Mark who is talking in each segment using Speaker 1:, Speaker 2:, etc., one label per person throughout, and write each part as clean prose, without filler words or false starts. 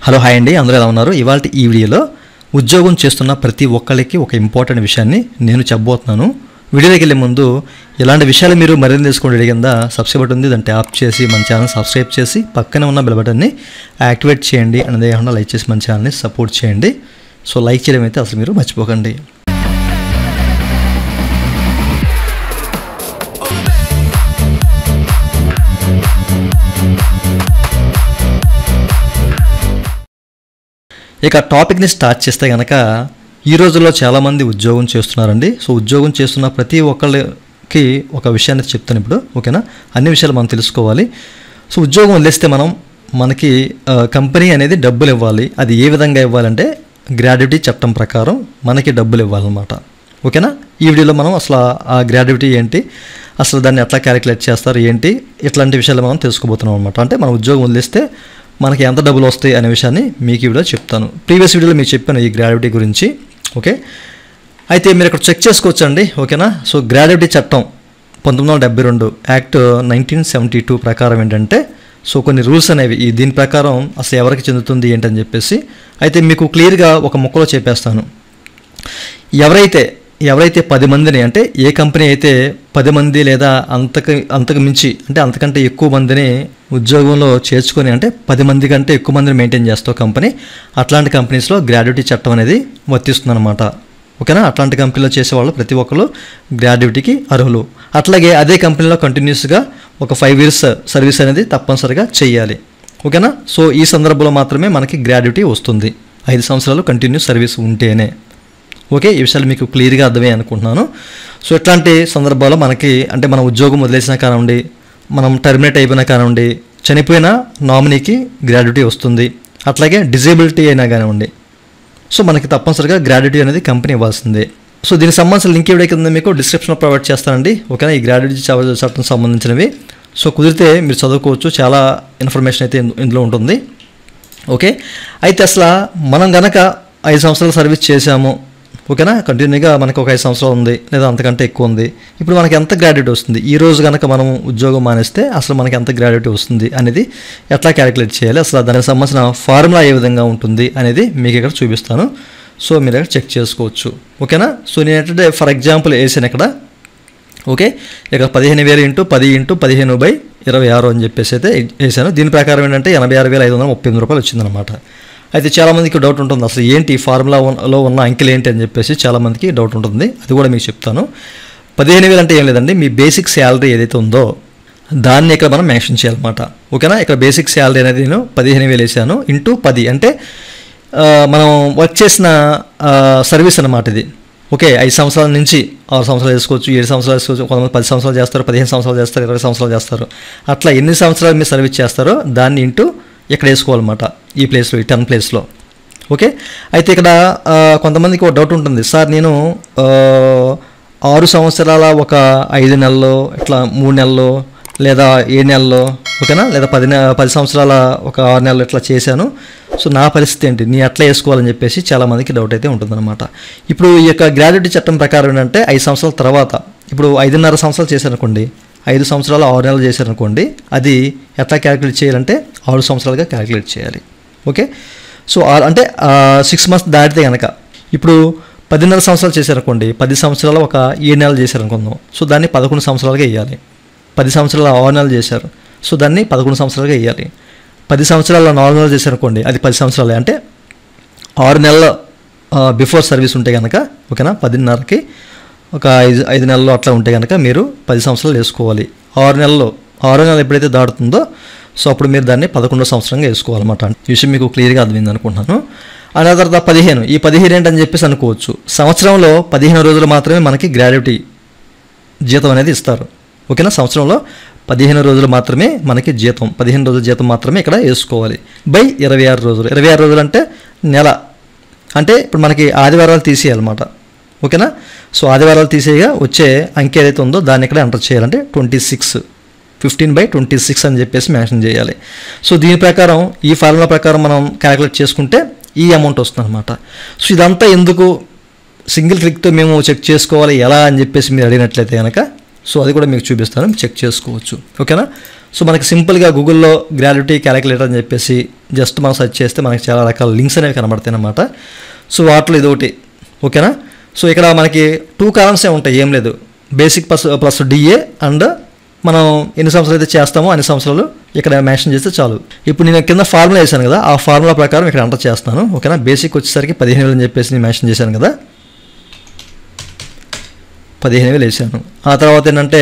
Speaker 1: Hello hi అండి, అందరూ ఎలా ఉన్నారు? ఇవాళ ఈ వీడియోలో ఉద్యోగం చేస్తున్న ప్రతి ఒక్కరికి ఒక ఇంపార్టెంట్ విషయాన్ని నేను చెప్పబోతున్నాను. వీడియోలోకి వెళ్ళే ముందు ఇలాంటి విషయాలు మీరు మరింత తెలుసుకోండి. కింద సబ్స్క్రైబ్ బటన్ ఉంది, దాన్ని ట్యాప్ చేసి మన ఛానల్ సబ్స్క్రైబ్ చేసి పక్కనే ఉన్న బెల్ బటన్ని యాక్టివేట్ చేయండి. అనేది కాకుండా లైక్ చేసి మన ఛానల్ని సపోర్ట్ చేయండి. సో లైక్ చేయడం అయితే అసలు మీరు మర్చిపోకండి. ఇక టాపిక్ని స్టార్ట్ చేస్తే కనుక ఈ రోజుల్లో చాలామంది ఉద్యోగం చేస్తున్నారండి. సో ఉద్యోగం చేస్తున్న ప్రతి ఒక్కళ్ళకి ఒక విషయాన్ని చెప్తాను ఇప్పుడు, ఓకేనా? అన్ని విషయాలు మనం తెలుసుకోవాలి. సో ఉద్యోగం వదిలేస్తే మనకి కంపెనీ అనేది డబ్బులు ఇవ్వాలి. అది ఏ విధంగా ఇవ్వాలంటే గ్రాడ్యుటీ చట్టం ప్రకారం మనకి డబ్బులు ఇవ్వాలన్నమాట, ఓకేనా? ఈ వీడియోలో మనం అసలు ఆ గ్రాడ్యుటీ ఏంటి, అసలు దాన్ని ఎట్లా క్యాలిక్యులేట్ చేస్తారు ఏంటి, ఇట్లాంటి విషయాలు మనం తెలుసుకోబోతున్నాం అనమాట. అంటే మన ఉద్యోగం వదిలేస్తే మనకి ఎంత డబ్బులు వస్తాయి అనే విషయాన్ని మీకు ఈ వీడియో చెప్తాను. ప్రీవియస్ వీడియోలో మీకు చెప్పాను ఈ గ్రాడ్యుటీ గురించి, ఓకే? అయితే మీరు ఇక్కడ చెక్ చేసుకోవచ్చు అండి, ఓకేనా? సో గ్రాడ్యుటీ చట్టం 1972 యాక్ట్ 1972 ప్రకారం ఏంటంటే సో కొన్ని రూల్స్ అనేవి దీని ప్రకారం అసలు ఎవరికి చెందుతుంది ఏంటని చెప్పేసి అయితే మీకు క్లియర్గా ఒక ముక్కలో చెప్పేస్తాను. ఎవరైతే 10 మందిని, అంటే ఏ కంపెనీ అయితే 10 మంది లేదా అంతకు మించి అంటే అంతకంటే ఎక్కువ మందిని ఉద్యోగంలో చేర్చుకొని, అంటే 10 మంది కంటే ఎక్కువ మందిని మెయింటైన్ చేస్తావు కంపెనీ, అట్లాంటి కంపెనీస్లో గ్రాడ్యుటీ చట్టం అనేది వర్తిస్తుంది అనమాట, ఓకేనా? అట్లాంటి కంపెనీలో చేసేవాళ్ళు ప్రతి ఒక్కరు గ్రాడ్యుటీకి అర్హులు. అట్లాగే అదే కంపెనీలో కంటిన్యూస్గా ఒక 5 years సర్వీస్ అనేది తప్పనిసరిగా చేయాలి, ఓకేనా? సో ఈ సందర్భంలో మాత్రమే మనకి గ్రాడ్యుటీ వస్తుంది, 5 సంవత్సరాలు కంటిన్యూస్ సర్వీస్ ఉంటేనే, ఓకే? ఈ విషయాలు మీకు క్లియర్గా అర్థమయ్యాయి అనుకుంటున్నాను. సో ఇట్లాంటి సందర్భాల్లో మనకి అంటే మన ఉద్యోగం వదిలేసినా కానివ్వండి, మనం టర్మినేట్ అయిపోయినా కానివ్వండి, చనిపోయిన నామినీకి గ్రాడ్యుటీ వస్తుంది. అట్లాగే డిజేబిలిటీ అయినా కానివ్వండి, సో మనకి తప్పనిసరిగా గ్రాడ్యుటీ అనేది కంపెనీ ఇవ్వాల్సిందే. సో దీనికి సంబంధించిన లింక్ ఎవరైతే ఉందో మీకు డిస్క్రిప్షన్లో ప్రొవైడ్ చేస్తానండి, ఓకేనా? ఈ గ్రాడ్యుటీ చట్టం సంబంధించినవి. సో కుదిరితే మీరు చదువుకోవచ్చు, చాలా ఇన్ఫర్మేషన్ అయితే ఇందులో ఉంటుంది, ఓకే? అయితే అసలు మనం గనక 5 సంవత్సరాలు సర్వీస్ చేసాము, ఓకేనా? కంటిన్యూగా మనకు ఒక 5 సంవత్సరాలు ఉంది లేదా అంతకంటే ఎక్కువ ఉంది. ఇప్పుడు మనకి ఎంత గ్రాడ్యుటీ వస్తుంది, ఈ రోజు కనుక మనం ఉద్యోగం మానేస్తే అసలు మనకి ఎంత గ్రాడ్యుటీ వస్తుంది అనేది ఎట్లా క్యాలిక్యులేట్ చేయాలి, అసలు దానికి సంబంధించిన ఫార్ములా ఏ విధంగా ఉంటుంది అనేది మీకు ఇక్కడ చూపిస్తాను. సో మీరు ఇక్కడ చెక్ చేసుకోవచ్చు, ఓకేనా? సో నేను ఏంటంటే ఫర్ ఎగ్జాంపుల్ వేసాను ఇక్కడ, ఓకే? ఇక్కడ 15,000 × 10 × 15/26 అని చెప్పేసి అయితే వేసాను. దీని ప్రకారం ఏంటంటే 86,538 రూపాయలు వచ్చిందనమాట. అయితే చాలామందికి డౌట్ ఉంటుంది, అసలు ఏంటి ఫార్ములాలో ఉన్న అంకెలు ఏంటి అని చెప్పేసి చాలామందికి డౌట్ ఉంటుంది. అది కూడా మీకు చెప్తాను. 15,000 అంటే ఏం లేదండి, మీ బేసిక్ శాలరీ ఏదైతే ఉందో దాన్ని ఇక్కడ మనం మెన్షన్ చేయాలన్నమాట, ఓకేనా? ఇక్కడ బేసిక్ శాలరీ అనేది నేను 15,000 వేసాను × 10, అంటే మనం వర్క్ చేసిన సర్వీస్ అన్నమాట ఇది, ఓకే? 5 సంవత్సరాల నుంచి 6 సంవత్సరాలు వేసుకోవచ్చు, 7 సంవత్సరాలు వేసుకోవచ్చు, కొంతమంది 10 సంవత్సరాలు చేస్తారు, 15 సంవత్సరాలు చేస్తారు, 20 సంవత్సరాలు చేస్తారు. అట్లా ఎన్ని సంవత్సరాలు మీరు సర్వీస్ చేస్తారో దాన్ని ఇక్కడ వేసుకోవాలన్నమాట, ఈ ప్లేస్లో, ఈ 10 ప్లేస్లో, ఓకే? అయితే ఇక్కడ కొంతమందికి ఒక డౌట్ ఉంటుంది, సార్ నేను 6 సంవత్సరాల ఒక 5 నెలల్లో, ఇట్లా 3 నెలల్లో లేదా 7 నెలల్లో, ఓకేనా? లేదా 10 సంవత్సరాల ఒక 6 నెలలు ఇట్లా చేశాను, సో నా పరిస్థితి ఏంటి, నీ అట్లా వేసుకోవాలని చెప్పేసి చాలామందికి డౌట్ అయితే ఉంటుందన్నమాట. ఇప్పుడు ఈ యొక్క గ్రాడ్యుటీ చట్టం ప్రకారం ఏంటంటే 5 సంవత్సరాల తర్వాత, ఇప్పుడు 5.5 సంవత్సరాలు చేశారనుకోండి, 5 సంవత్సరాలు 6 నెలలు చేశారనుకోండి, అది ఎట్లా క్యాలిక్యులేట్ చేయాలంటే 6 సంవత్సరాలుగా క్యాలిక్యులేట్ చేయాలి, ఓకే? సో అంటే 6 months దాటితే కనుక, ఇప్పుడు 10.5 సంవత్సరాలు చేశారనుకోండి, 10 సంవత్సరాలు ఒక 7 నెలలు చేశారనుకుందాం, సో దాన్ని 11 సంవత్సరాలుగా వేయాలి. 10 సంవత్సరాల 6 నెలలు చేశారు, సో దాన్ని 11 సంవత్సరాలుగా వేయాలి. 10 సంవత్సరాల 4 నెలలు చేశారనుకోండి, అది 10 సంవత్సరాలే, అంటే 6 నెలల బిఫోర్ సర్వీస్ ఉంటే కనుక, ఓకేనా? 10.5కి ఒక 5 నెలలు అట్లా ఉంటే కనుక మీరు 10 సంవత్సరాలు వేసుకోవాలి. 6 నెలలు ఎప్పుడైతే దాటుతుందో సో అప్పుడు మీరు దాన్ని 11వ సంవత్సరంగా వేసుకోవాలన్నమాట. ఈ విషయం మీకు క్లియర్గా అర్థమైంది అనుకుంటున్నాను. అనే తర్వాత 15, ఈ 15 ఏంటని చెప్పేసి అనుకోవచ్చు, సంవత్సరంలో 15 రోజులు మాత్రమే మనకి గ్రాడ్యుటీ జీతం అనేది ఇస్తారు, ఓకేనా? సంవత్సరంలో 15 రోజులు మాత్రమే మనకి జీతం, 15 రోజుల జీతం మాత్రమే ఇక్కడ వేసుకోవాలి. బై 26 రోజులు, 26 రోజులు అంటే నెల, అంటే ఇప్పుడు మనకి ఆదివారాలు తీసేయాలన్నమాట, ఓకేనా? సో ఆదివారాలు తీసేయగా వచ్చే అంకె ఏదైతే ఉందో దాన్ని ఇక్కడ ఎంటర్ చేయాలంటే 26, 15/26 అని చెప్పేసి మెన్షన్ చేయాలి. సో దీని ప్రకారం, ఈ ఫార్ములా ప్రకారం మనం క్యాలిక్యులేట్ చేసుకుంటే ఈ అమౌంట్ వస్తుంది అనమాట. సో ఇదంతా ఎందుకు సింగిల్ క్లిక్తో మేము చెక్ చేసుకోవాలి ఎలా అని చెప్పేసి మీరు అడిగినట్లయితే కనుక సో అది కూడా మీకు చూపిస్తాను, చెక్ చేసుకోవచ్చు, ఓకేనా? సో మనకి సింపుల్గా గూగుల్లో గ్రాడ్యుటీ క్యాలిక్యులేటర్ అని చెప్పేసి జస్ట్ మనం సెర్చ్ చేస్తే మనకి చాలా రకాల లింక్స్ అనేవి కనబడతాయి అన్నమాట. సో వాటిలో ఇది ఒకటి, ఓకేనా. సో ఇక్కడ మనకి 2 కాలమ్సే ఉంటాయి, ఏం లేదు. బేసిక్ ప్లస్ డిఏ అండ్ మనం ఎన్ని సంవత్సరాలు అయితే చేస్తామో అన్ని సంవత్సరాలు ఇక్కడ మెన్షన్ చేస్తే చాలు. ఇప్పుడు నేను కింద ఫార్ములా వేసాను కదా, ఆ ఫార్ములా ప్రకారం ఇక్కడ ఎంటర్ చేస్తాను, ఓకేనా. బేసిక్ వచ్చేసరికి 15,000 అని చెప్పేసి నేను మెన్షన్ చేశాను కదా, 15,000 వేసాను. ఆ తర్వాత ఏంటంటే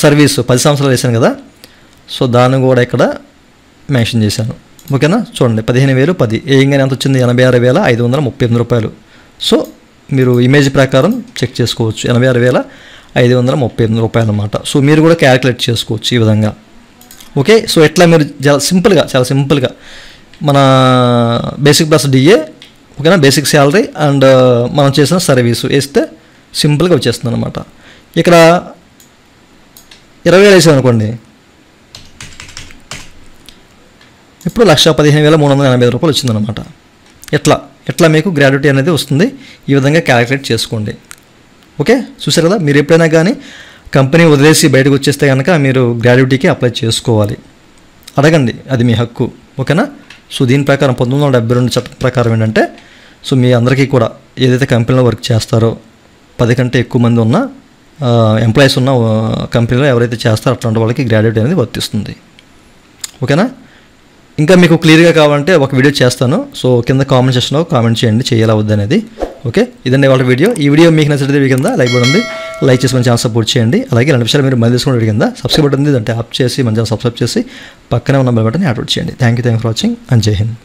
Speaker 1: సర్వీసు 10 సంవత్సరాలు వేసాను కదా, సో దాన్ని కూడా ఇక్కడ మెన్షన్ చేశాను, ఓకేనా. చూడండి 15,000 10 ఏంగానే ఎంత వచ్చింది, 86,538 రూపాయలు. సో మీరు ఇమేజ్ ప్రకారం చెక్ చేసుకోవచ్చు, 86,538 రూపాయలు అన్నమాట. సో మీరు కూడా క్యాలిక్యులేట్ చేసుకోవచ్చు ఈ విధంగా, ఓకే. సో ఎట్లా మీరు చాలా సింపుల్గా మన బేసిక్ ప్లస్ డిఏ, ఓకేనా, బేసిక్ శాలరీ అండ్ మనం చేసిన సర్వీసు వేస్తే సింపుల్గా వచ్చేస్తుంది అనమాట. ఇక్కడ 20,000 వేసాం అనుకోండి, ఇప్పుడు 1,15,385 రూపాయలు వచ్చిందనమాట. ఎట్లా మీకు గ్రాడ్యుటీ అనేది వస్తుంది, ఈ విధంగా క్యాలిక్యులేట్ చేసుకోండి, ఓకే. చూసారు కదా, మీరు ఎప్పుడైనా కానీ కంపెనీ వదిలేసి బయటకు వచ్చేస్తే కనుక మీరు గ్రాడ్యుటీకి అప్లై చేసుకోవాలి, అడగండి, అది మీ హక్కు, ఓకేనా. సో దీని ప్రకారం 1972 చట్టం ప్రకారం ఏంటంటే, సో మీ అందరికీ కూడా ఏదైతే కంపెనీలో వర్క్ చేస్తారో 10 కంటే ఎక్కువ మంది ఉన్న ఎంప్లాయీస్ ఉన్న కంపెనీలో ఎవరైతే చేస్తారో అట్లాంటి వాళ్ళకి గ్రాడ్యుటీ అనేది వర్తిస్తుంది, ఓకేనా. ఇంకా మీకు క్లియర్గా కావాలంటే ఒక వీడియో చేస్తాను, సో కింద కామెంట్ సెక్షన్లో కామెంట్ చేయండి చేయాలా వద్దనేది, ఓకే. ఇదండి వాళ్ళ వీడియో. ఈ వీడియో మీకు నచ్చితే కింద లైక్ బటన్ ఉంది, లైక్ చేసి మన ఛానల్ సపోర్ట్ చేయండి. అలాగే 2 నిమిషాలు మీరు మళ్ళీ తీసుకుని కింద సబ్స్క్రైబ్ బటన్ ఉంది, అంటే ట్యాప్ చేసి మన ఛానల్ సబ్స్క్రైబ్ చేసి పక్కనే ఉన్న బెల్ బటన్ యాక్టివేట్ చేయండి. Thank you for watching and జై హింద్.